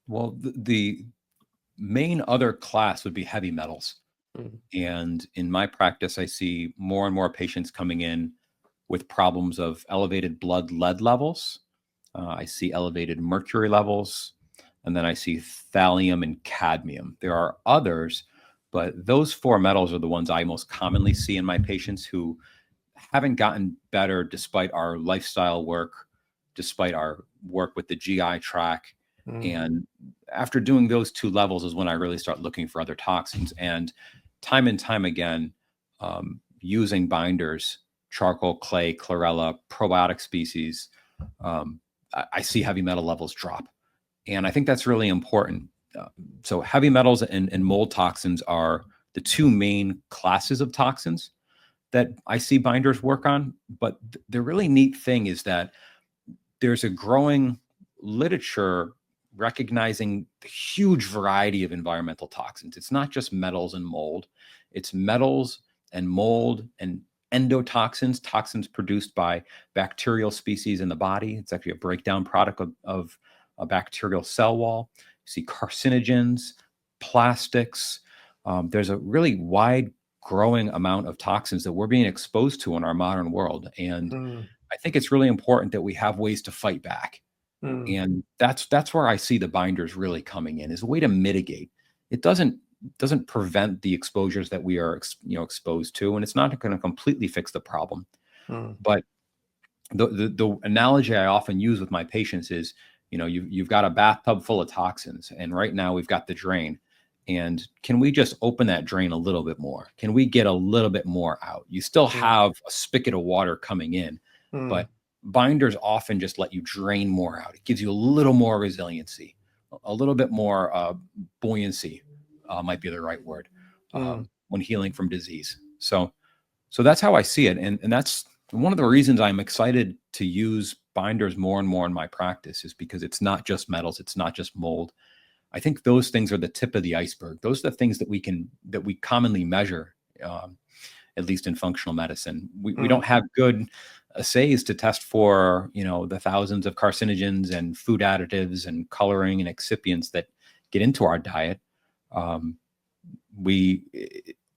Well, the main other class would be heavy metals. Mm. And in my practice, I see more and more patients coming in with problems of elevated blood lead levels. I see elevated mercury levels, and then I see thallium and cadmium. There are others, but those four metals are the ones I most commonly see in my patients who haven't gotten better despite our lifestyle work, despite our work with the GI tract. Mm. And after doing those two levels is when I really start looking for other toxins. And time again, using binders, charcoal, clay, chlorella, probiotic species, I see heavy metal levels drop. And I think that's really important. So heavy metals and mold toxins are the two main classes of toxins that I see binders work on. But the really neat thing is that there's a growing literature recognizing the huge variety of environmental toxins. It's not just metals and mold, it's metals and mold and endotoxins, toxins produced by bacterial species in the body. It's actually a breakdown product of a bacterial cell wall. You see carcinogens, plastics. There's a really wide growing amount of toxins that we're being exposed to in our modern world. And Mm. I think it's really important that we have ways to fight back. Mm. And that's where I see the binders really coming in, is a way to mitigate. It doesn't prevent the exposures that we are exposed to, and it's not going to completely fix the problem. Mm. But the analogy I often use with my patients is, you've got a bathtub full of toxins, and right now we've got the drain. And can we just open that drain a little bit more? Can we get a little bit more out? You still Mm. have a spigot of water coming in, Mm. but binders often just let you drain more out. It gives you a little more resiliency, a little bit more buoyancy, might be the right word, Mm. when healing from disease. So that's how I see it. And that's one of the reasons I'm excited to use binders more and more in my practice, is because it's not just metals, it's not just mold. I think those things are the tip of the iceberg. Those are the things that we commonly measure, at least in functional medicine. We don't Mm. have good assays to test for, the thousands of carcinogens and food additives and coloring and excipients that get into our diet. We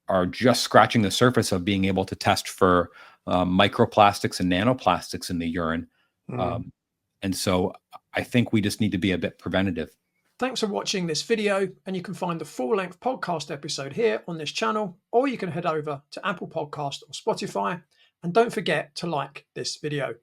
are just scratching the surface of being able to test for microplastics and nanoplastics in the urine. Mm. Um, and so I think we just need to be a bit preventative. Thanks for watching this video, and you can find the full-length podcast episode here on this channel, or you can head over to Apple Podcast or Spotify, and don't forget to like this video.